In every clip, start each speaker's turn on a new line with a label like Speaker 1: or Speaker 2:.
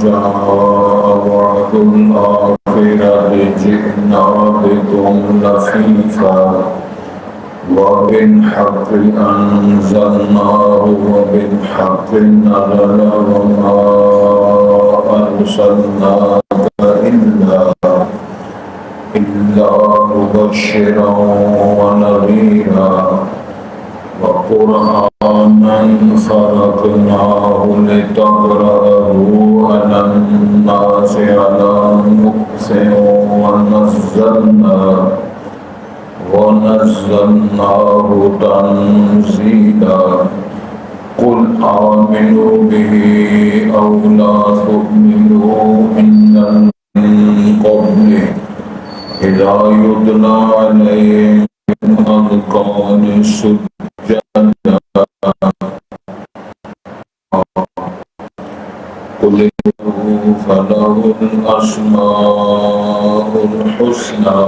Speaker 1: جاء وعد الآخرة جئنا بكم لفيفا وبالحق أنزلناه وبالحق نزل وما أرسلناك إلا مبشرا ونذيرا وقرآنا فرقناه لتقرأه على الناس على مكث ونزلناه تنزيلا قل آمنوا به أو لا تؤمنوا إن من قبله إذا يتلى عليهم أذقان سجدا قل ادعوا فله الأسماء الحسنى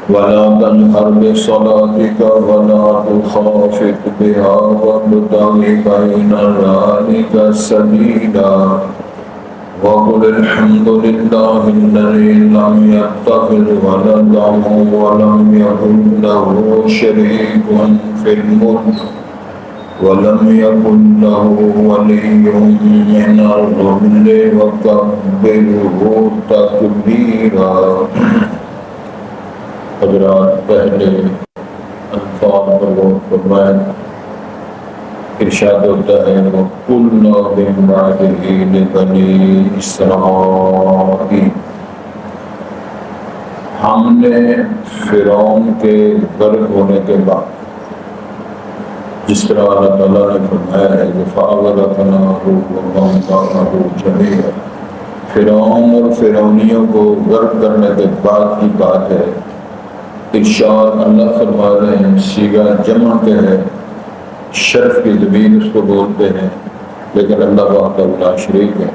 Speaker 1: ولا تجهر بصلاتك ولا تخافت بها وابتغ بين ذلك سبيلا وقل الحمد لله الذي لم يتخذ ولدا ولم يكن له شريك في الملك ولم يكن له ولي من الذل وكبره تكبيرا. حضرات پہلے الفاظ پر غور فرمائیں. ارشاد ہوتا ہے وَقُلْنَا مِن بَعْدِهِ لِبَنِي إِسْرَائِيلَ، ہم نے فرعون کے غرق ہونے کے بعد جس طرح اللہ تعالیٰ نے فرمایا ہے فَأَغْرَقْنَاهُ وَمَنْ مَعَهُ جَمِيعًا، فرعون اور فرعونیوں کو غرق کرنے کے بعد کی بات ہے. ارشاد اللہ فرما رہے ہیں صیغہ جمع کے ہے، شرف کی ضمیر اس کو بولتے ہیں، لیکن اللہ وحدہ لا شریک ہے.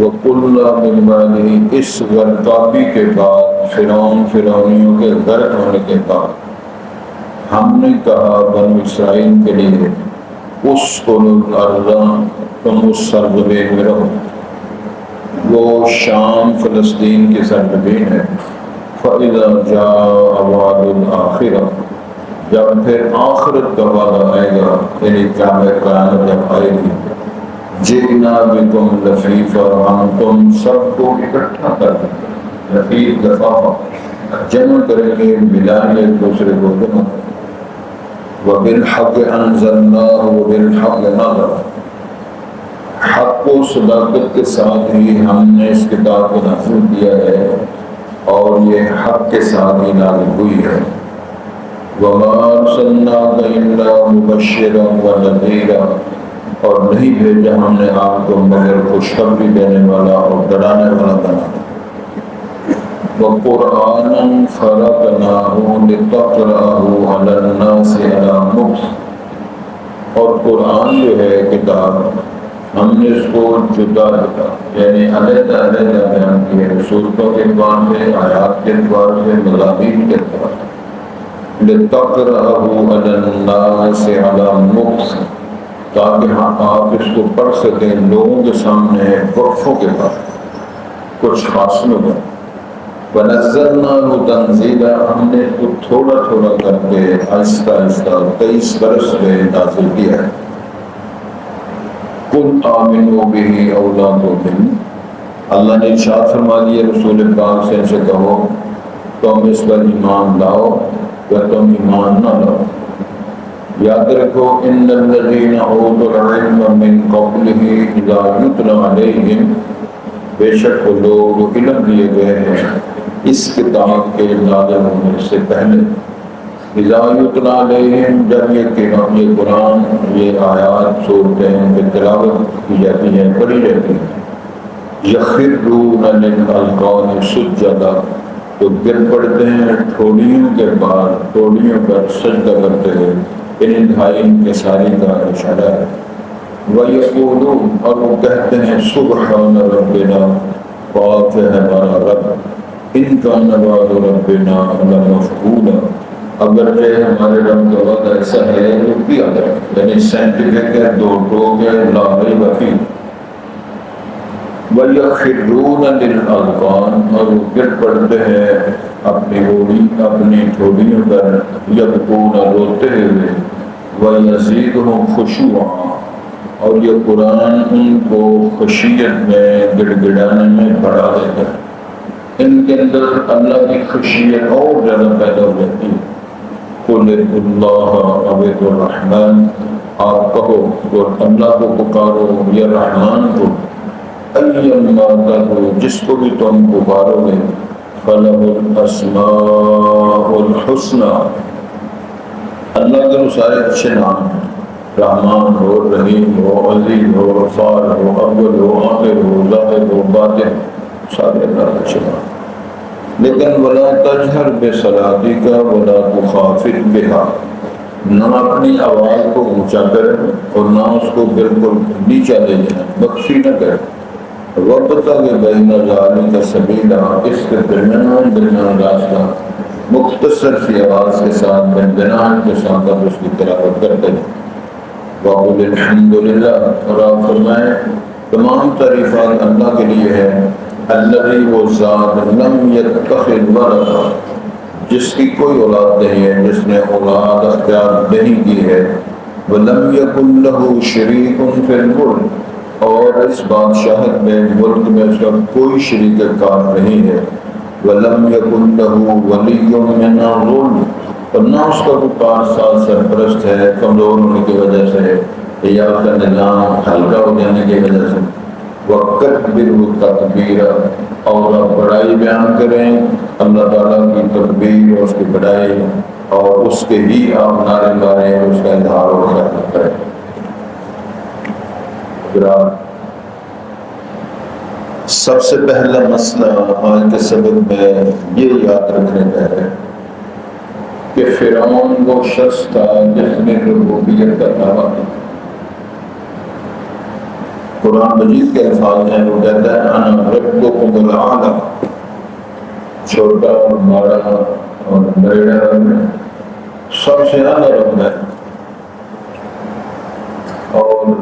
Speaker 1: وَقُلْنَا مِن بَعْدِهِ، اس غرقابی کے بعد، فرعون فرعونیوں کے غرق ہونے کے بعد ہم نے کہا بنو اسرائیل کے لیے اسْكُنُوا الْأَرْضَ، تم اس سرزمین میں رہو. وہ شام فلسطین کی سرزمین ہے. فَإِذَا جَاءَ وَعْدُ الْآخِرَةِ، جب پھر آخرت کا وعدہ آئے گا، یعنی قیامت جب آئے گی، جئنا بکم لفیفا، ہم تم سب کو اکٹھا کر دیں گے. لفیف لفافہ جمع کریں گے، ملائیں گے ایک دوسرے کو جمع. وبالحق انزلناہ وبالحق نزل، حق و صداقت کے ساتھ ہی ہم نے اس کتاب کو نازل کیا ہے اور یہ حق کے ساتھ ہی نازل ہوئی ہے. وَمَا أَرْسَلْنَاكَ إِلَّا مُبَشِّرًا وَنَذِيرًا، اور نہیں بھیجا ہم نے آپ کو مگر خوشخبری دینے والا اور ڈرانے والا بنا. وَقُرْآنًا فَرَقْنَاهُ لِتَقْرَأَهُ عَلَى النَّاسِ عَلَى مُكْثٍ، اور قرآن جو ہے کتاب ہم نے اس کو جدا جدا یعنی علیحدہ علیحدہ بیان کیا ہے، صورتوں کے اعتبار سے، آیات کے اعتبار سے، مضامین کے اعتبار سے. لِتَقْرَأَهُ عَلَى النَّاسِ عَلَى مُكْثٍ، تاکہ آپ اس کو پڑھ سکیں لوگوں کے سامنے وقفوں کے بعد، کچھ فاصلوں میں. وَنَزَّلْنَاهُ تَنزِيلًا، ہم نے اس کو تھوڑا تھوڑا کر کے آہستہ آہستہ 23 برس میں نازل کیا ہے. قُلْ آمِنُوا بِهِ أَوْ لَا تُؤْمِنُوا، اللہ نے ارشاد فرما دیا رسول پاک سے ان سے کہو تم اس پر ایمان لاؤ یا تم ایمان نہ لاؤ. یاد رکھو ان الذین اوتوا العلم من قبلہ اذا یتلی علیہم، بے شک وہ لوگ جو علم دیے گئے ہیں اس کتاب کے نازل ہونے سے پہلے، اذا یتلی علیہم، جب یہ قرآن، یہ آیات صورتیں میں تلاوت کی جاتی ہیں، پڑھی جاتی ہیں، یخرون للاذقان سجدا، تو گر پڑتے ہیں ٹھوڑیوں کے بعد، ٹھوڑیوں پر سجدہ کرتے ہوئے. ان انتہائی انکساری کا اشارہ ہے. وَيَقُولُونَ، اور وہ کہتے ہیں سبحان ربنا، پاک ہے ہمارا رب، ان کان وعد ربنا لمفعولا، اگرچہ ہمارے رب کا وعدہ ایسا ہے جو کیا جائے، یعنی سائنٹیفک ہے، دو ٹوک ہے، لا ریب فیہ. وَيَخِرُّونَ لِلْأَذْقَانِ اور وہ گر پڑتے ہیں اپنی ٹھوڑیوں پر یبکون روتے ہوئے وَيَزِيدُهُمْ خُشُوعًا اور یہ قرآن ان کو خشیت میں گڑ گڑانے میں بڑھا دیتا ہے، ان کے اندر اللہ کی خشیت اور زیادہ پیدا ہو جاتی ہے۔ قُلِ اللَّهَ عَبِدُ الرحمن آپ کہو اور اللہ کو پکارو یا رحمان کو، ایما تدعو جس کو بھی تم پکارو گے، فَلَهُ الْأَسْمَاءُ الْحُسْنَى اللہ کے سارے اچھے نام ہیں، رحمان ہو، رحیم ہو، عزیز ہو، غفار ہو، اول ہو، آخر ہو، ظاہر ہو، باطن، سارے اللہ کے اچھے نام۔ لیکن وَلَا تَجْهَرْ بِصَلَاتِكَ وَلَا تُخَافِتْ بِهَا نہ اپنی آواز کو اونچا کرے اور نہ اس کو بالکل نیچا لے جائے، مخفی نہ کرے۔ وَابْتَغِ بَيْنَ ذَلِكَ سَبِيلًا اس کے درمیان راستہ مختصر سی آواز کے ساتھ بندنان کے ساتھ آپ اس کی تلاوت کرتے ہیں۔ وَقُلِ الْحَمْدُ لِلَّهِ اور آپ فرمائیں تمام تعریفات اللہ کے لیے ہے، الذی وہ ذات لم یتخذ ولدا جس کی کوئی اولاد نہیں ہے، جس نے اولاد اختیار نہیں کی ہے، وَلَمْ يَكُنْ لَهُ شَرِيكٌ فِي الْمُلْكِ اور اس بادشاہت میں ملک میں اس کا کوئی شریک کار نہیں ہے، وَلَمْ يَكُنْ لَهُ وَلِيٌّ مِّنَ الظُّلْمِ اور نہ اس کا کوئی کارساز سرپرست ہے کمزور ہونے کی وجہ سے یا اس کا نظام ہلکا ہو جانے کی وجہ سے۔ وَكَبِّرْهُ تَكْبِيرًا اور آپ بڑائی بیان کریں اللہ تعالیٰ کی تکبیر اور اس کی بڑائی اور اس کے ہی آپ نعرے ماریں اور اس کا اظہار و خیال کریں۔ سب سے پہلا مسئلہ آج کے سبق میں یہ یاد رکھنے کا ہے کہ فرعون وہ شخص تھا جس نے ربوبیت کا دعویٰ کیا۔ قرآن مجید کے الفاظ ہیں، وہ کہتا ہے انا ربکم الاعلی، چھوٹا اور بڑا اور بڑا سب سے اعلیٰ رب ہے۔ اور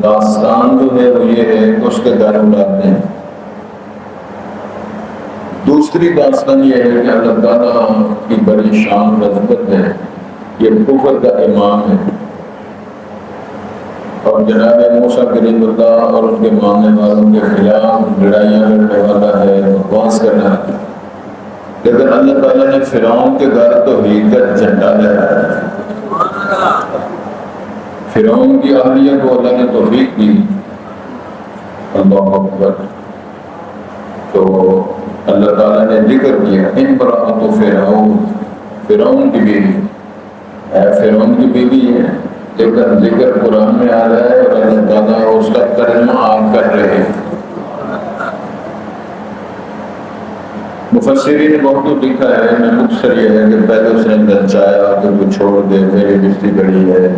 Speaker 1: داستان جو ہے وہ یہ ہے کہ اس کے گھر اڑاتے ہیں۔ دوسری داستان یہ ہے کہ اللہ تعالیٰ کی بڑی شان عظمت ہے، یہ کفر کا امام ہے اور جناب موسیٰ کلیم اللہ اور اس کے ماننے والوں کے خلاف لڑائیاں لڑنے والا ہے، بکواس کرنا ہے۔ لیکن اللہ تعالیٰ نے فرعون کے گھر توحید کا جھنڈا لہرایا۔ فرعون کی اہلیہ کو اللہ نے توفیق دی، اللہ اکبر، تو اللہ تعالیٰ نے ذکر کیا امرأۃ فرعون، فرعون کی بیوی ہے، فرعون کی بیوی ہے، لیکن ذکر قرآن میں آ رہا ہے اور اللہ تعالیٰ اس کا ترجمہ آپ کر رہے ہیں۔ مفسرین نے بہت کچھ لکھا ہے، میں مختصر یہ ہے کہ پہلے اس نے للچایا کہ وہ چھوڑ دے، میری بستی بڑی ہے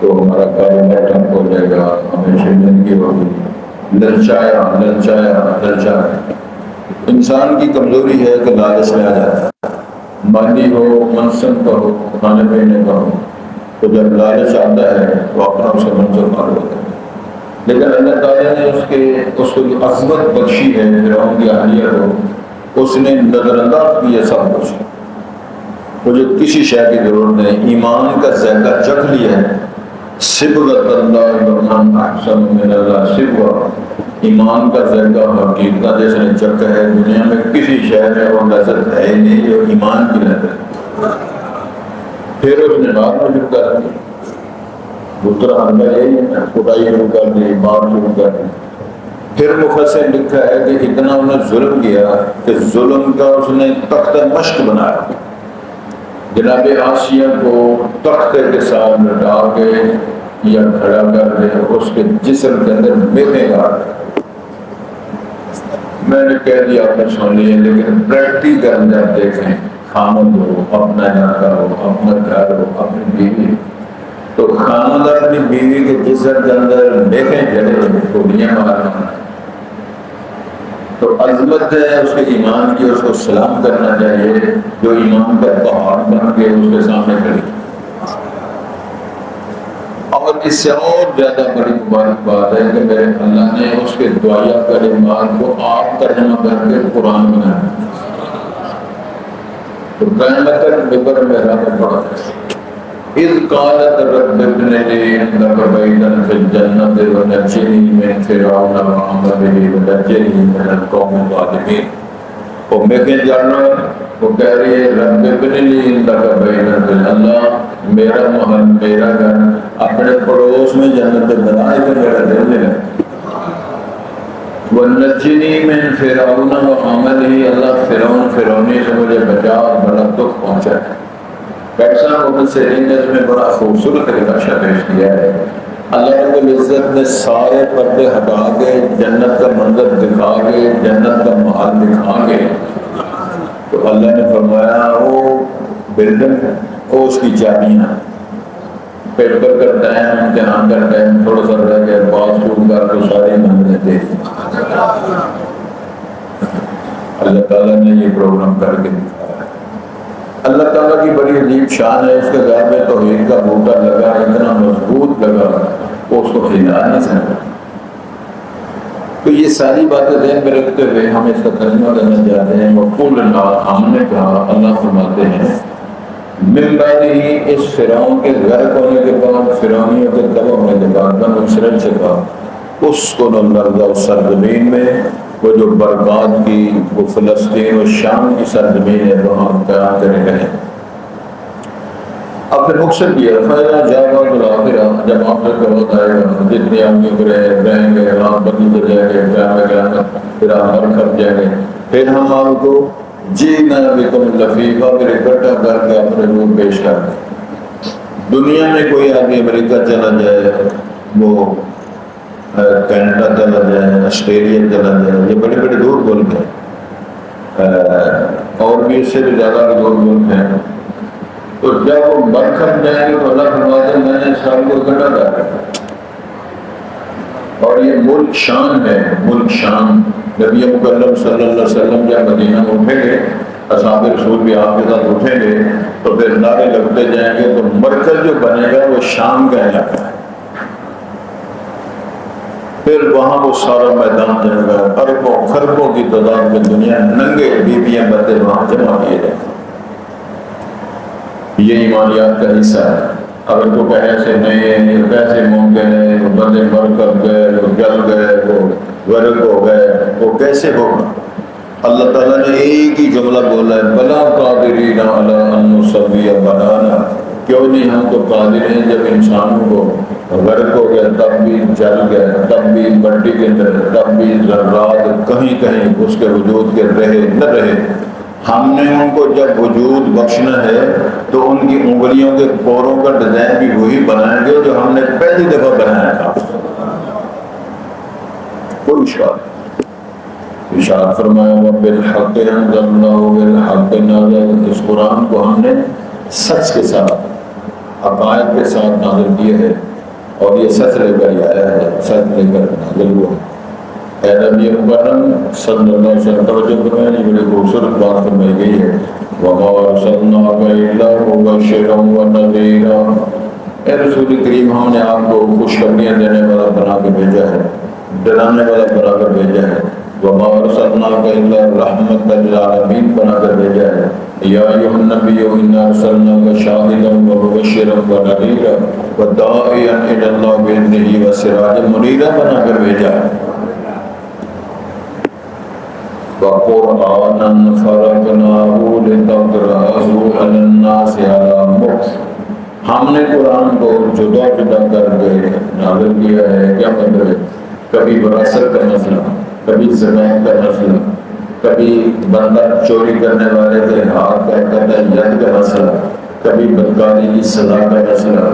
Speaker 1: تو ہمارا کاروبار ٹھپ ہو جائے گا، ہمیں شرمندگی ہوگی، للچایا للچایا للچایا۔ انسان کی کمزوری ہے کہ لالچ میں آ جاتا ہے، مالی ہو، منصب کا ہو، کھانے پینے کا ہو، تو جب لالچ آتا ہے تو اپنا اس کا منصب پار ہوتا ہے۔ لیکن اللہ تعالیٰ نے اس کو جو عظمت بخشی ہے فرعون کی اہلیہ کو، اس نے نظر انداز کیا سب کچھ، مجھے کسی شے کی ضرورت نہیں، ایمان کا ذائقہ چکھ لیا ہے۔ صبغۃ اللہ ومن احسن من اللہ صبغہ، ایمان کا ذائقہ حقیقت جس نے چکھا ہے، دنیا میں کسی شہر میں وہ لذت ہے نہیں جو ایمان کی لذت۔ پھر اس نے بات شروع کر دی، دوسرا حملہ یہی ہے، خدائی شروع کر دی، بات شروع کر دی۔ پھر مفسر لکھا ہے کہ اتنا انہوں نے ظلم کیا کہ ظلم کا اس نے تخت مشق بنایا، جناب آسیہ کو تختے کے ساتھ لٹا کے یا کھڑا کر دے، اس کے جسم کے اندر میلے گا۔ میں نے کہہ دیا آپ نے سن لیے، لیکن پریکٹیکل جب دیکھیں، خامد ہو، اپنا علاقہ ہو، اپنا گھر ہو، اپنی بیوی، تو خامد اپنی بیوی کے جسم کے اندر دیکھیں جڑے گولیاں مارنا، تو عظمت ہے اس کے ایمان کی، اس کو سلام کرنا چاہیے جو ایمان کا پہاڑ بن کے اس کے سامنے کھڑی۔ اور اس سے اور زیادہ بڑی مبارک بات ہے کہ میرے اللہ نے اس کے دعائیہ کلمات کو آپ ترجمہ کر کے قرآن بنایا، تو قیامت تک ممبر میرا میں پڑھا اذ قالت رب ابن لي عندك بيتا في الجنة ونجني من فرعون وعمله ونجني من القوم الظالمين. اور میں کیا جان رہا ہوں، وہ کہہ رہی ہے رب ابن لي عندك بيتا في الجنة، میرا محل میرا گھر اپنے پڑوس میں جنت بنائے تو میرا دل لے ونجنی من فرعون وعمله، اللہ فرعونی سے مجھے بچا اور بڑا دکھ پہنچا ہے. کیسا مفسرین نے اس میں بڑا خوبصورت طریقہ پیش کیا ہے. اللہ رب العزت نے سارے پردے ہٹا کے جنت کا منظر دکھا کے جنت کا محل دکھا کے تو اللہ نے فرمایا وہ بلڈنگ وہ اس کی چابیاں پیپر کرتا ہے، امتحان کرتا ہے، تھوڑا سا رہ گیا پاس پھول کر تو ساری منزلیں دے دی. اللہ تعالیٰ نے یہ پروگرام کر کے دکھایا. اللہ تعالیٰ کی بڑی عجیب شان ہے، اس کے گھر میں توحید کا بوٹا لگا، اتنا مضبوط لگا وہ اس کو ہلا نہیں سکتا. تو یہ ساری باتیں ذہن میں رکھتے ہوئے ہم اس کا ترجمہ کرنا چاہتے ہیں. وقول اللہ، ہم نے کہا، اللہ فرماتے ہیں من بعد ہی اس فرعون کے غرق ہونے کے بعد، فرعونیوں کے تباہ ہونے کے بعد، بنو اسرائیل سے کہا اس کو نلرزا سرزمین میں، وہ جو برباد کی وہ فلسطین و شام کی سرزمین ہے، وہاں قیام کرے رہے. اب پھر مقصد کیا فیضا جاوا بالآخرہ، جب آخرت کا وقت آئے گا جتنے آدمی رہیں گے رات بدل ہو جائے گے، قیامت پھر آپ مر جائیں گے، پھر ہم آپ کو جینا بکم لفیفہ پھر اکٹھا کر کے اپنے روح پیش کر دیں. دنیا میں کوئی آدمی امریکہ چلا جائے، وہ کینیڈا چلا جائے، آسٹریلیا چلا جائے، یہ بڑے بڑے دور ملک ہیں، اور بھی اس سے بھی زیادہ دور ملک ہیں. تو جب وہ مر کر جائیں گے تو اللہ فرماتے ہیں میں نے سال کو اکٹھا کر دیا. اور یہ ملک شان ہے، ملک شان. نبی مکرم صلی اللہ علیہ وسلم جب مدینہ میں اٹھیں گے، اصحاب رسول بھی آپ کے ساتھ اٹھیں گے تو پھر نعرے لگتے جائیں گے تو مرکز جو بنے گا وہ شام کا علاقہ ہے. پھر وہاں وہ سارا میدان جائے گا، اربوں خربوں کی تعداد میں دنیا ننگے بیویاں بندے وہاں جمع کیے جائیں گے. یہ ایمانیات کا حصہ ہے. اگر تو کہے ایسے نہیں ہے، کیسے ممکن ہے، وہ بندے مر کر گئے، وہ جل گئے، وہ غرق ہو گئے، وہ کیسے ہوگا؟ اللہ تعالیٰ نے ایک ہی جملہ بولا ہے بلا قادرین علی ان نسوی بنانا، کیوں نہیں ہم تو قادر ہیں. جب انسانوں کو غرق ہو گیا تب بھی جل گئے، تب بھی مٹی کے اندر، تب بھی ذرات کہیں کہیں اس کے وجود کے رہے نہ رہے. ہم نے ان کو جب وجود بخشنا ہے تو ان کی انگلیوں کے پوروں کا ڈیزائن بھی وہی بنائیں گے جو ہم نے پہلی دفعہ بنایا تھا. کوئی اشارہ فرمایا وبالحق انزلناہ وبالحق نازل، اس قرآن کو ہم نے سچ کے ساتھ عقائد کے ساتھ نازل کیا ہے اور یہ سچ لے کر آیا ہے، سچ لے کر نازل ہوا ہے. اے نبی مکرم صلی اللہ علیہ وسلم توجہ فرمائیں، یہ بڑی خوبصورت بات فرمائی گئی ہے. وما ارسلناک الا مبشرا ونذیرا، اے رسول کریم ہم نے آپ کو خوشخبریاں دینے والا بنا کے بھیجا ہے، ڈرانے والا بنا کر بھیجا ہے. وما ارسلناک الا رحمۃ للعالمین بنا کر بھیجا ہے. یا ایھا النبی انا ارسلناک شاہدا ومبشرا ونذیرا وداعیا الی اللہ باذنہ وسراجا منیرا بنا کر بھیجا ہے. وقرآنا فرقناہ لتقرأہ علی الناس علی مکث، ہم نے قرآن کو جدا جدا کر کے نازل کیا ہے. کیا مطلب ہے؟ کبھی وراثت کا مسئلہ، کبھی زمین کا مسئلہ، کبھی بندہ چوری کرنے والے کے ہاتھ کا کٹا ید کا مسئلہ، کبھی بدکاری کی سزا کا مسئلہ،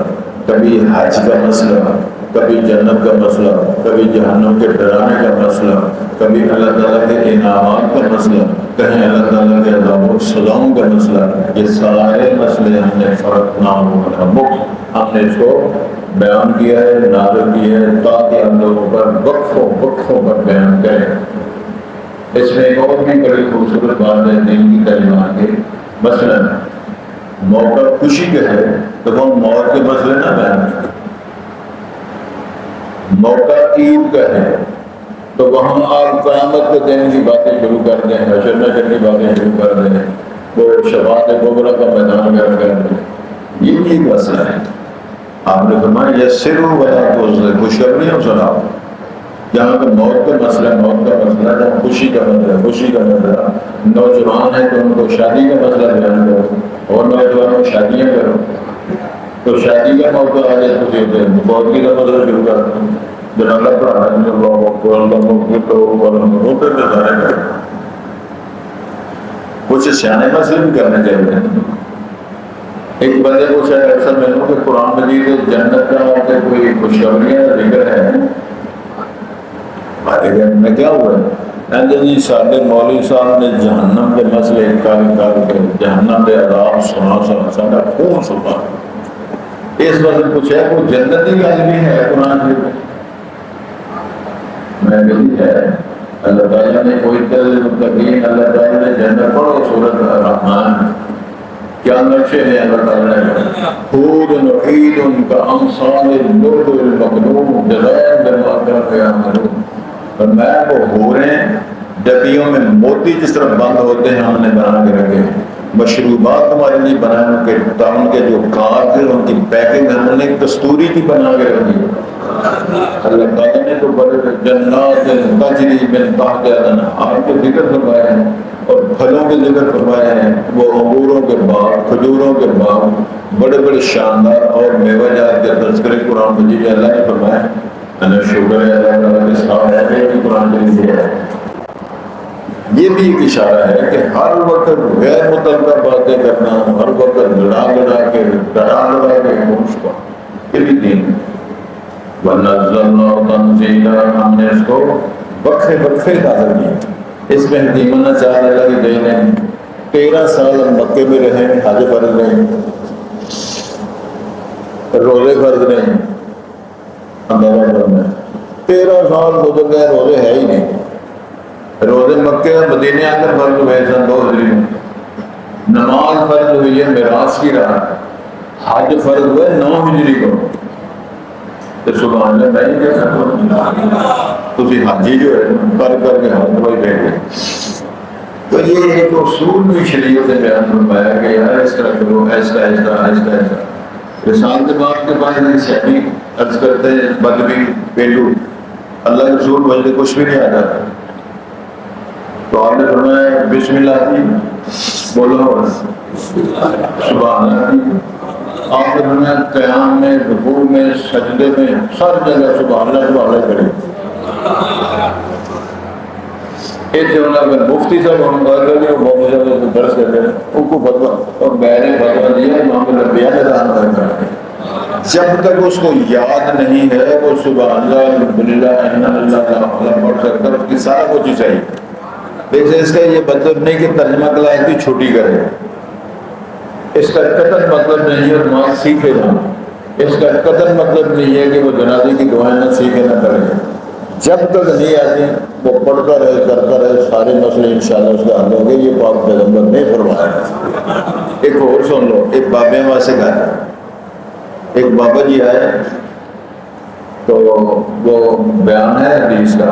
Speaker 1: کبھی حج کا مسئلہ، کبھی جنت کا مسئلہ، کبھی جہنم کے ڈرانے کا مسئلہ، کبھی اللہ تعالیٰ کے انعامات کا مسئلہ، کہیں اللہ تعالیٰ کے عذاب و سزاؤں کا مسئلہ. یہ سارے مسئلے ہم نے ہم نے اس کو بیان کیا ہے، نازل کیا ہے تاکہ ہم لوگوں پر وقفوں پر بیان کریں. اس میں ایک اور بھی بڑی خوبصورت بات ہے دین کی تعلیمات کے. مثلا موقع خوشی کا ہے تو وہ موت کے مسئلے نہ بیان کریں. موقع عید کا ہے تو وہاں آپ قیامت کے دن کی باتیں شروع کر دیں، حشر نشر کی باتیں شروع کر دیں، وہ شفاعت کبریٰ کا میدان کر دیں، یہ بھی ایک مسئلہ ہے۔ آپ نے فرمایا یسروا ولا تعسروا، خوشخبریاں سناؤ۔ جہاں پہ موت کا مسئلہ، موت کا مسئلہ، جہاں خوشی کا مسئلہ، خوشی کا مسئلہ، نوجوان ہے تو ان کو شادی کا مسئلہ بیان کرو، اور نوجوانوں کو شادیاں کرو، تو شادی کا موقع آ جائے تو کہتے ہیں موت کا مسئلہ شروع کر دو، جنازہ پڑھانا، روتے تھے سارے۔ کچھ سیانے مسئلے بھی کرنے چاہیے۔ ایک بندے کو شاید اکثر ملوں کہ قرآن مجید جنت کا کوئی خوشخبریاں کا ذکر ہے، ہمارے گھر میں کیا ہوا ہے جی سارے مولوی صاحب نے جہنم کے مسئلے کر کے جہنم کے عذاب سنا سارا خون سنا۔ اس وقت کچھ ہے کوئی جنتی گل بھی ہے قرآن میں بھی ہے۔ اللہ تعالیٰ نے کوئی تقین، اللہ تعالیٰ نے جنت پڑھو سورۃ الرحمن، کیا نقشے ہیں اللہ تعالیٰ نے، حور عید کا امثال اللؤلؤ المکنون جزاء بما كانوا يعملون۔ اور میں وہ حوریں ڈبیوں میں موتی جس طرح بند ہوتے ہیں ہم نے بنا کے رکھے، مشروبات ہمارے لیے بنائے، ان کے ٹاؤن کے جو کار تھے ان کی پیکنگ ہم نے کستوری کی بنا کے رکھی۔ اللہ تعالیٰ نے تو بڑے جنات تجری من تحتہا الانہار کے ذکر فرمائے ہیں، اور پھلوں کے ذکر فرمائے ہیں، وہ انگوروں کے باغ، کھجوروں کے باغ، بڑے بڑے شاندار اور میوہ جات کے تذکرے قرآن مجید میں اللہ نے فرمایا۔ اللہ شکر ہے اللہ تعالیٰ کے ساتھ ہے کہ قرآن مجید ہے۔ یہ بھی ایک اشارہ ہے کہ ہر وقت غیر متعلقہ باتیں کرنا، ہر وقت لڑا کے خوش کو، یہ بھی دین ہے۔ وَنَزَّلْنَا تَنزِيلًا، ہم نے اس کو وقفے وقفے نازل کیا۔ اس میں حکیمانہ چار اللہ کی دین ہے۔ 13 سال ہم مکے میں رہے، حج فرض رہے، روزے فرض رہے، 13 سال گزر گئے، روزے ہے ہی نہیں۔ روزے مکے اور مدینے اندر فرض ہوئے سن 2 ہجری میں، نماز فرض ہوئی ہے میراث کی رات، حج فرض ہوئے 9 ہجری کو۔ تو سبحان اللہ میں ہی کہہ سکتا ہوں تھی حاجی جو ہے کر کے ہاتھ دوائی بیٹھ گئے۔ تو یہ ایک اصول بھی شریعت نے بیان فرمایا کہ یار اس طرح کرو، ایسا ایسا ایسا ایسا۔ رسالت باب کے بعد نہیں سیاحی عرض کرتے ہیں بدبی پیلو، اللہ کے رسول مجھے کچھ بھی نہیں آتا، تو آپ نے فرمایا بسم اللہ کی بولو، سبحان اللہ کی۔ آپ نے فرمایا قیام میں، رکوع میں، سجدے میں، سر جگہ سبحان اللہ کرے۔ ایسے ہونا اگر مفتی صاحب ہم کر رہے ہیں وہ بہت زیادہ درس کر رہے ہیں ان کو فتویٰ، اور میں نے فتویٰ دیا امام الانبیاء نے دان کرنا ہے۔ جب تک اس کو یاد نہیں ہے وہ سبحان اللہ الحمدللہ اللہ پڑھ سکتا، اس کی سارا کچھ چاہیے۔ دیکھیں اس کا یہ مطلب نہیں کہ ترجمہ کلاس کی چھٹی کرے، اس کا قطعاً مطلب نہیں ہے نماز سیکھے نہ، اس کا قطعاً مطلب نہیں ہے کہ وہ جنازے کی دعائیں نہ سیکھے نہ کرے۔ جب تک نہیں آتی وہ پڑھتا رہے، کرتا رہے، سارے مسئلے انشاءاللہ اس کا حل ہوں گے۔ یہ پاک پیغمبر نے فرمایا۔ ایک اور سن لو، ایک بابے وہاں سے گئے، ایک بابا جی آئے تو وہ بیان ہے حدیث کا،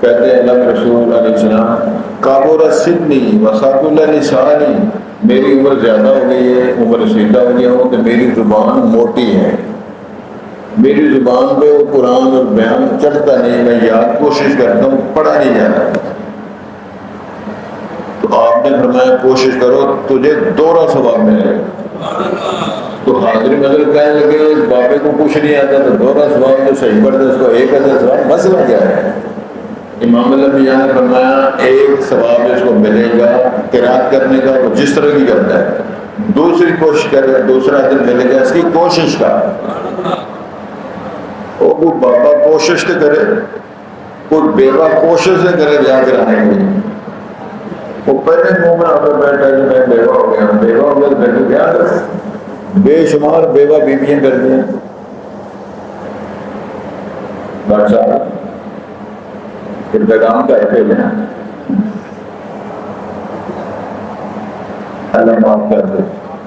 Speaker 1: کہتے ہیں اللہ کے رسول علیہ السلام کابر سنی وثقل لسانی، میری عمر زیادہ ہو گئی ہے، عمر رسیدہ ہو گیا ہوں کہ میری زبان موٹی ہے، میری زبان پہ وہ قرآن اور بیان چڑھتا نہیں، میں یاد کوشش کرتا ہوں پڑھا نہیں جاتا۔ تو آپ نے فرمایا کوشش کرو تجھے 2 ثواب ملے گا۔ تو حاضری مدر کہنے لگے اس بابے کو کچھ نہیں آتا تو 2 ثواب جو صحیح پڑھتے اس کو 1,000 ثواب، مسئلہ کیا ہے؟ امام الانبیاء نے فرمایا 1 ثواب اس کو ملے گا قرات کرنے کا، وہ جس طرح کی کرتا ہے، دوسری کوشش کرے 2 دن ملے گا اس کی کوشش کا۔ وہ بابا کوشش تو کرے، کوئی بیوہ کوشش سے کرے جا کر آنے کی، وہ پہلے منہ میں آ کر بیٹھا کہ میں بیوہ ہو گیا، بیوہ ہو گیا تو بیٹھے کیا کرے، بے شمار بیوہ بیویاں کرتی ہیں۔ بادشاہ پیغام کرتے ہیں اللہ معاف کر دے۔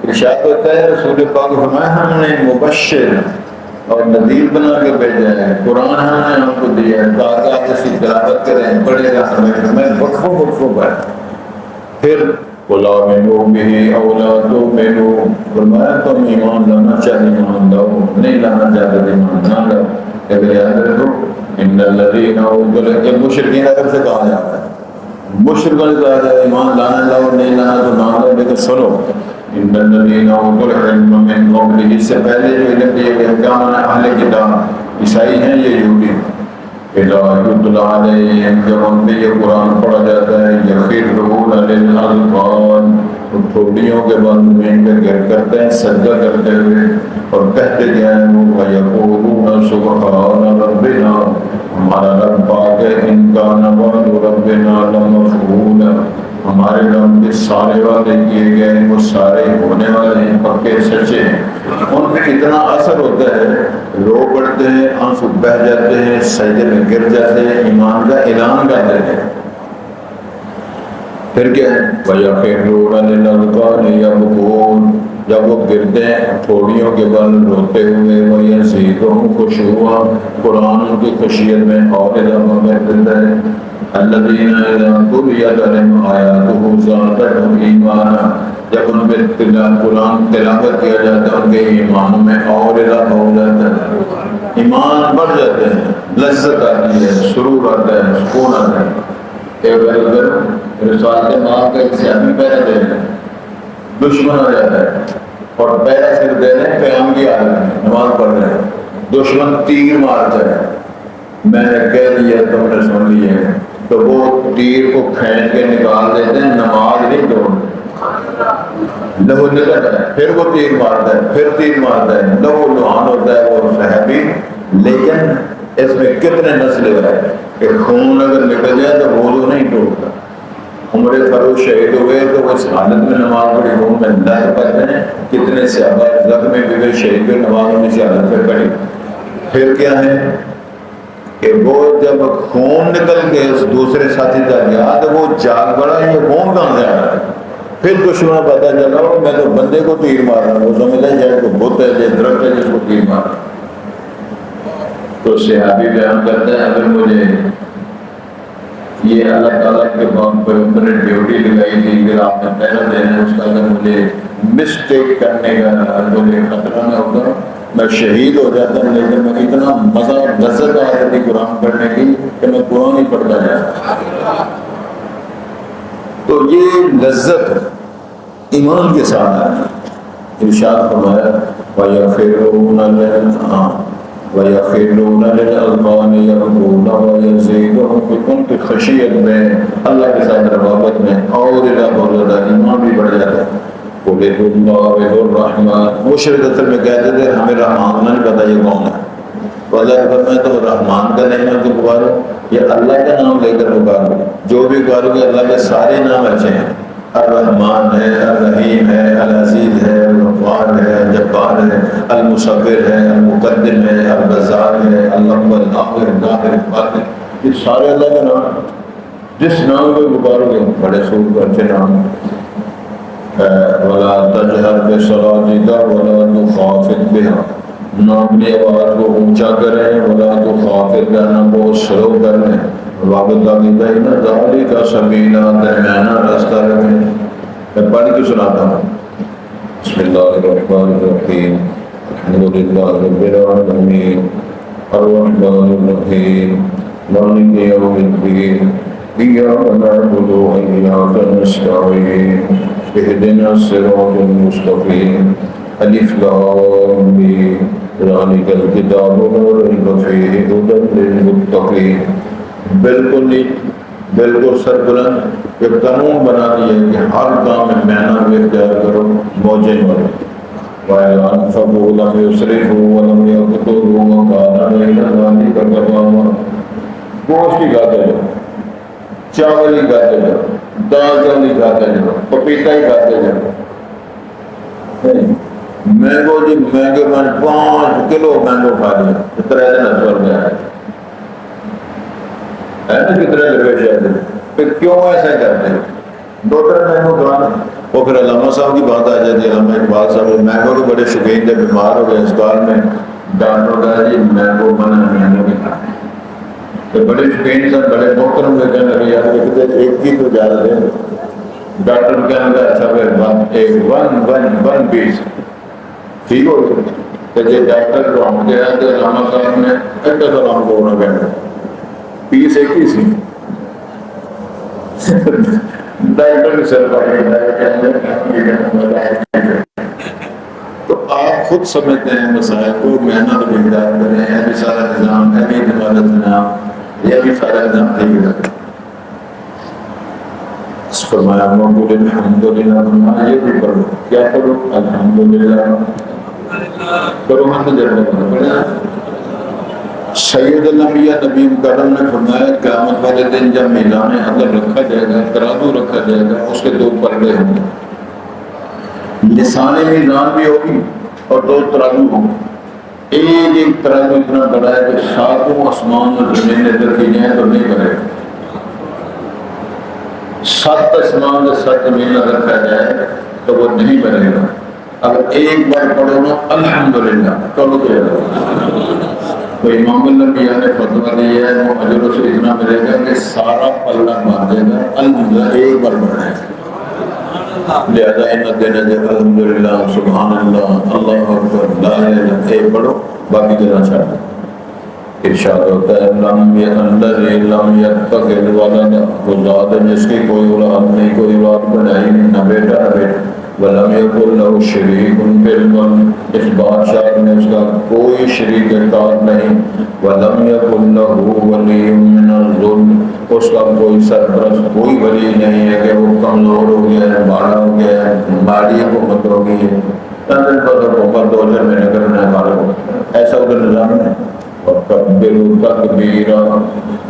Speaker 1: ارشاد ہوتا ہے رسول پاک فرمایا ہم نے مبشر اور نذیر بنا کے بھیجا ہے، قرآن ہم کو دیا ہے تاکہ آپ اس کی تلاوت کریں، پڑھے گا ہمیں وقفوں پر۔ پھر بلا مینو بھی اولادوں مینو، فرمایا تم ایمان لانا چاہتے ایمان لاؤ، نہیں لانا چاہتے ایمان نہ لاؤ۔ اگر یاد رکھو ان الذین اوتوا العلم، مشرکین عرب سے کہا جاتا ہے، مشرکوں نے کہا جاتا ہے ایمان لانا لاؤ، نہیں لانا تو نہ لاؤ، لیکن سنو ان الذین اوتوا العلم من قبلہ، اس سے پہلے جو علم دیے گئے کیا مانا، اہل کتاب عیسائی ہیں یہ یہودی، اذا یتلی علیہم، جب ان پہ یہ قرآن پڑھا جاتا ہے، یخرون للاذقان، ٹھوڑیوں کے بل زمین پہ گر کرتے ہیں سجدہ کرتے ہوئے، اور کہتے جائیں وَيَقُولُونَ سُبْحَانَ رَبِّنَا، ہمارا رب پاک ہے، إِن كَانَ وعد ربنا لمفعولا، ہمارے رب کے سارے وعدے کیے گئے ہیں وہ سارے ہونے والے ہیں، پکے سچے ہیں۔ ان پہ اتنا اثر ہوتا ہے، رو پڑتے ہیں، آنسو بہہ جاتے ہیں، سجدے میں گر جاتے ہیں، ایمان کا اعلان کر دیتے ہیں۔ پھر کیا ہے وَيَخِرُّونَ لِلْأَذْقَانِ يَبْكُونَ، جب وہ گرتے ہیں تھوڑیوں کے بل روتے ہوئے، وَيَزِيدُهُمْ خُشُوعًا، قرآن ان کی خشیت میں اور اضافہ کر دیتا ہے۔ الَّذِينَ إِذَا تُلِيَتْ عَلَيْهِمْ آيَاتُهُ زَادَتْهُمْ إِيمَانًا، جب ان پہ قرآن تلاوت کیا جاتا ہے ان کے ایمان میں اور اضافہ ہو جاتا ہے، ایمان بڑھ جاتے ہیں، لذت آتی ہے، سرور آتا ہے، سکون آتا ہے۔ رسالت ماں کا ایک سیامی پیرا دے رہے ہیں، دشمن ہو جاتا ہے اور پیرا صرف دے رہے ہیں قیام کی حالت میں، نماز پڑھ رہے ہیں، دشمن تیر مارتا ہے، میں نے کہہ دیا تم نے سن لیا ہے، تو وہ تیر کو کھینچ کے نکال دیتے ہیں، نماز نہیں توڑتے، لہو نکلتا ہے، پھر وہ تیر مارتا ہے، پھر تیر مارتا ہے، لہو لہان ہوتا ہے وہ صحابی۔ لیکن اس میں کتنے نسلیں ہیں کہ خون اگر نکل جائے تو وضو نہیں ٹوٹتا۔ عمر فاروق شہید ہوئے تو وہ اس حالت میں نماز پڑھی، خون میں لہر کرتے ہیں، کتنے صحابہ زخمی ہوئے شہید ہوئے، نماز ان کی حالت میں پڑھی۔ پھر کیا ہے کہ وہ جب خون نکل کے اس دوسرے ساتھی تک گیا تو وہ جاگ پڑا یہ خون کہاں سے آ رہا ہے، پھر دشمن پتہ چلا میں تو بندے کو تیر مار رہا ہوں، وہ سمجھا جائے تو بت ہے، یہ درخت ہے جس کو تیر مار رہا۔ تو صحابی بیان کرتے ہیں اگر مجھے یہ اللہ تعالیٰ کے بعد پر اوپر نے ڈیوٹی لگائی تھی کہ آپ نے پہلا دینا ہے، اس کا اگر مجھے مسٹیک کرنے کا مجھے خطرہ نہ ہوتا میں شہید ہو جاتا، لیکن میں اتنا مزہ لذت آ رہی تھی قرآن پڑھنے کی کہ میں قرآن ہی پڑھتا جاتا۔ تو یہ لذت ایمان کے ساتھ ہے۔ ارشاد فرمایا وَيَخِرُّونَ لِلْأَذْقَانِ يَبْكُونَ وَيَزِيدُهُمْ، ان کی خشیت میں اللہ کے ساتھ رغبت میں اور اضافہ ہو جاتا ہے، ایمان بھی بڑھ جاتا ہے۔ قُلِ اللَّهُ الرَّحْمَٰنُ، مشرک اصل میں کہتے تھے ہمیں رحمان نہیں پتہ یہ کون ہے، اللہ فرمایا تو رحمان کا نہیں نام تو پکارو یا اللہ کا نام لے کر پکارو، جو بھی پکارو گے اللہ کے سارے نام اچھے ہیں، الرحمن ہے، الرحیم ہے، العزیز ہے، الغفار ہے، جبار ہے، المصور ہے، المقدم ہے، الرزاق ہے، الاول الآخر الظاہر الباطن، یہ سارے اللہ کے نام، جس نام کو پکارو گے بڑے سور اچھے نام۔ وَلَا تَجْهَرْ بِصَلَاتِكَ وَلَا تُخَافِتْ بِهَا، نہ اپنی آواز کو اونچا کریں، وَلَا تُخَافِتْ بِهَا، نہ بہت سلو کر لیں، وَابْتَغِ بَيْنَ ذَلِكَ سَبِيلًا، درمیانہ راستہ رکھیں۔ میں پڑھ کے سناتا ہوں۔ بسم اللہ الرحمن الرحیم، الحمد للہ رب العالمین، الرحمن الرحیم، مالک یوم الدین، إياك نعبد وإياك نستعين، اهدنا الصراط المستقيم، ألف لام ميم، ذلك الكتاب لا ريب فيه هدى للمتقين۔ بالکل سربلند ایک قانون بنا دیا کہ ہر کام میں محنت اختیار کرو، موجیں مرو، وَأَنفَقُوا لَمْ يُسْرِفُوا وَلَمْ يَقْتُرُوا وَكَانَ بَيْنَ ذَلِكَ قَوَامًا۔ گوشت ہی کھاتے جاؤ، چاول ہی کھاتے جاؤ، دال چاول ہی کھاتے جاؤ، پپیتا ہی کھاتے جاؤ۔ مینگو جی مہنگے میں 5 کلو مینگو کھا لیا، 3 دن اچھل گیا ہے نا، کتنے درویش ہے پھر کیوں ایسا کرتے ہیں؟ 2-3 مینگو کھانا، وہ پھر علامہ صاحب کی بات آ جاتی ہے، علامہ اقبال صاحب مینگو کے بڑے شوقین تھے، بیمار ہو گئے اسپتال میں، ڈاکٹر کہا جی میں وہ منع نہیں کھا تو بڑے شکین سے بڑے محترم سے کہنے لگے یار ایک کی تو زیادہ دے ڈاکٹر کہنے لگا اچھا پھر ون پیس ٹھیک ہو گیا کہ جی ڈاکٹر کو ہم گیا تو علامہ صاحب نے ایک سلام کو ہونا کہنا پیس ایک ہی سی ڈاکٹر سر تو آپ خود سمجھتے ہیں مسائل کو محنت بھی کریں یہ بھی سارا نظام ہے بھی عبادت نظام یہ بھی سارا نظام ٹھیک ہے فرمایا مقبول الحمدللہ یہ بھی پڑھو کیا پڑھو الحمدللہ کرو ہم جرم سید الانبیاء نبی مکرم نے فرمایا قیامت والے دن جب میدان حضر رکھا جائے گا ترازو رکھا جائے گا اس کے دو پردے ہوں گے لسان میزان بھی ہوگی اور دو ترازو ہوں گے ایک ترازو اتنا بڑا ہے کہ ساتوں آسمان اور زمین نظر کی جائیں تو نہیں بڑھے گا 7 آسمان اور 7 زمین اگر رکھا جائے تو وہ نہیں بنے گا اگر ایک بار پڑھو نا الحمدللہ تو تو امام الانبیاء نے فتویٰ دیا ہے وہ اجر سے اتنا ملے گا کہ سارا پلہ مار دے گا الحمدللہ ایک بار پڑھنا ہے لہذا احمد دینا جائے الحمدللہ سبحان اللہ اللہ اکبر لا الہ الا اللہ ایک پڑھو باقی دینا چاہتا ارشاد ہوتا ہے لم يتخذ ولدا وہ ذات جس کی کوئی اولاد نہیں کوئی اولاد بنائی نہ بیٹا نہ بیٹا ولم يكن له شريك في الملك اس بادشاہ میں اس کا کوئی شریک کار نہیں ولم يكن له ولي من الذل اس کا کوئی سرپرست کوئی ولی نہیں ہے کہ وہ کمزور ہو گیا ہے مارا ہو گیا ہے ماری حکومت ہو گئی ہے تندر پر حکومت دو جن میں نگر میں مارا ہو ایسا ادھر نظام ہے اور تکبیرہ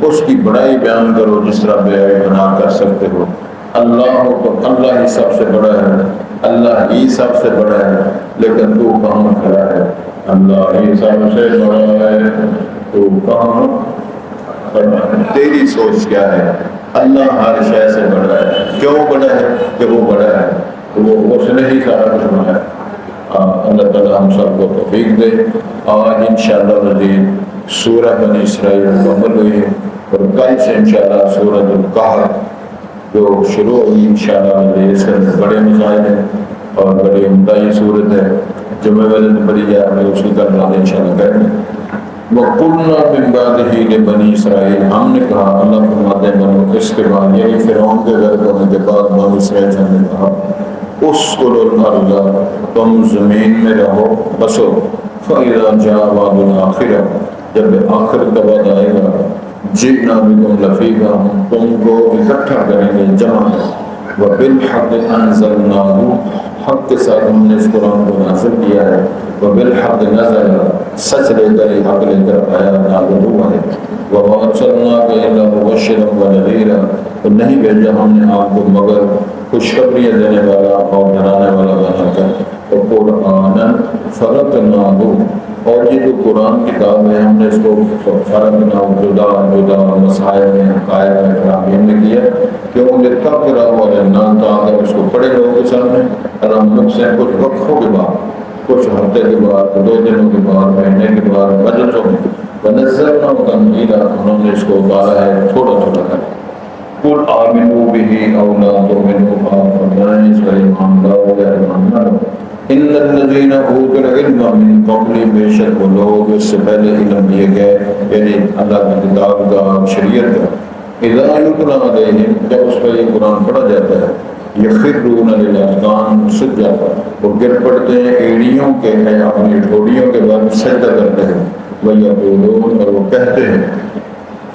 Speaker 1: اس کی بڑائی بیان کرو جس طرح بیان بنا کر سکتے ہو اللہ تو اللہ ہی سب سے بڑا ہے اللہ ہی سب سے بڑا ہے لیکن تو کہاں کھڑا ہے اللہ ہی سب سے بڑا ہے تو کہاں کھڑا ہے تیری سوچ کیا ہے اللہ ہر شے سے بڑا ہے کیوں بڑا ہے کہ وہ بڑا ہے وہ اس نے ہی سارا کچھ بنا ہے اللہ تعالی ہم سب کو توفیق دے آج انشاءاللہ مزید سورہ بنی اسرائیل مکمل ہوئی ہے اور کل سے انشاءاللہ سورہ الکہف جو شروع ہوئی انشاءاللہ اس کے اندر بڑے مسائل ہیں اور بڑی عمدہ صورت ہے جمعہ والے دن پڑھی جائے ہمیں اس کی طرح انشاءاللہ کریں گے وَقُلْنَا مِن بَعْدِهِ لِبَنِي اسرائیل ہم نے کہا اللہ فرماتے ہیں بنو اس کے بعد یعنی فرعون کے غرق ہونے کے بعد بنو اسرائیل سے ہم نے کہا اسکروا الارض تم زمین میں رہو بسو فَإِذَا جَاءَ وَعْدُ الْآخِرَةِ جب آخر کا وعد آئے گا جئنا بكم لفیقا ہم تم کو اکٹھا کریں گے جمع ہے وبالحق انزلناه حق کے ساتھ ہم نے اس قرآن کو نازل کیا ہے وبالحق نزل سچ لے کر حق لے کر آیا نازل ہوا ہے وما ارسلناک الا مبشرا ونذیرا تو نہیں بھیجا ہم نے آپ کو مگر خوشخبری دینے والا اور ڈرانے والا بنا کر قرآنا فرقناه اور یہ جو قرآن کتاب ہے ہم نے اس کو فرقنا جدا مسائل میں حقائق میں فراہم میں کیا کیوں تب کرا ہوا رہنا تاکہ اس کو پڑھے لوگوں کے سامنے آرام لوگ سے کچھ وقفوں کے بعد کچھ ہفتے کے بعد 2 دنوں کے بعد مہینے کے بعد مجلسوں میں بنظرنا تنزیلا انہوں نے اس کو اتارا ہے تھوڑا تھوڑا کر قل آمنوا به او لا تؤمنوا فرمائیں اس پر ایمان لاؤ یا ایمان نہ لاؤ ان الذين اوتوا العلم من قبل بے شک وہ لوگ اس سے پہلے علم دیے گئے یعنی اللہ کی کتاب کا شریعت کا اذا یتلی علیہم جب اس پر یہ قرآن پڑھا جاتا ہے یخرون للاذقان سجدا وہ گر پڑتے ہیں ایڑیوں کے اپنی ٹھوڑیوں کے بعد سجدہ کرتے ہیں ویقولون اور وہ کہتے ہیں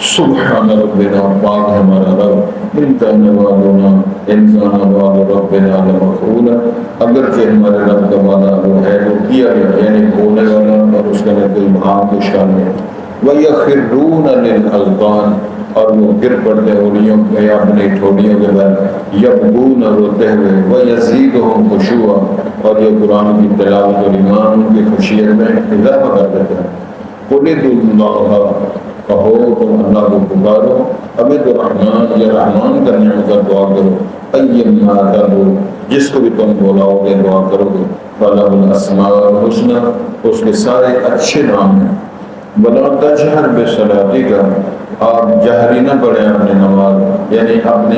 Speaker 1: سبحان ربنا پاک ہے ہمارا رب ان کا نوازنا انسان وعد ربنا لمفعولا اگرچہ ہمارے رب کا وعدہ وہ ہے وہ کیا گیا یعنی ہونے والا اور اس کا کوئی بھام کو شان ہے وَيَخِرُّونَ لِلْأَذْقَانِ اور وہ گر پڑتے ہولیوں کے اپنی ٹھوڑیوں کے بعد یبکون روتے ہوئے وَيَزِيدُهُمْ خُشُوعًا اور یہ قرآن کی تلاوت اور ایمان ان کی خشیت میں اضافہ کر دیتا ہے قُلِ ادعوا اللَّهَ کہو تم اللہ کو پکارو ابد الرحمن یا رحمان کرنے کا دعا کرو ایما تدعو جس کو بھی تم بلاؤ گے دعا کرو گے وَلَهُ الْأَسْمَاءُ الْحُسْنَى، اس کے سارے اچھے نام ہیں۔ وَلَا تَجْهَرْ بِصَلَاتِكَ، آپ جہری نہ پڑھیں اپنے نماز، یعنی اپنی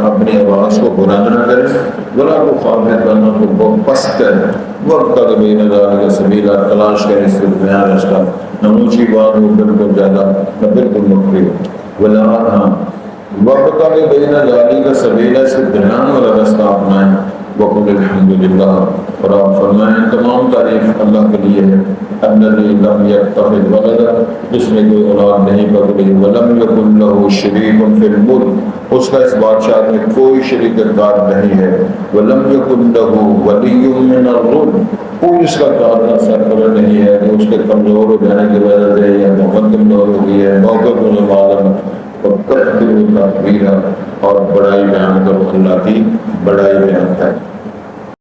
Speaker 1: اپنی آواز کو بلند نہ کریں، وَلَا تُخَافِتْ بِهِ، کو بہت پست کریں، وَابْتَغِ بَيْنَ ذَلِكَ سَبِيلًا، تلاش کریں اس کے درمیان رستہ، نہ اونچی بات ہو بالکل زیادہ، نہ بالکل مخفی ہو۔ وَلَا وَابْتَغِ بَيْنَ ذَلِكَ سَبِيلًا، اس کے درمیان والا رستہ اپنائیں۔ وَقُلِ الْحَمْدُ لِلَّهِ، اور آپ فرمائیں تمام تعریف اللہ کے لیے ہے، الذی لم یتخذ ولدا، جس نے کوئی اولاد نہیں پکڑی، ولم یکن لہ شریک فی الملک، اس کا اس بادشاہت میں کوئی شریک کار نہیں ہے، ولم یکن لہ ولی من الذل، کوئی اس کا کار سرپرست نہیں ہے کہ اس کے کمزور ہو جانے کی وجہ سے یا محمد کمزور ہو گئی ہے، موقع کو معلوم، اور بڑائی بیان کرو اللہ کی بڑائی بیان ہے۔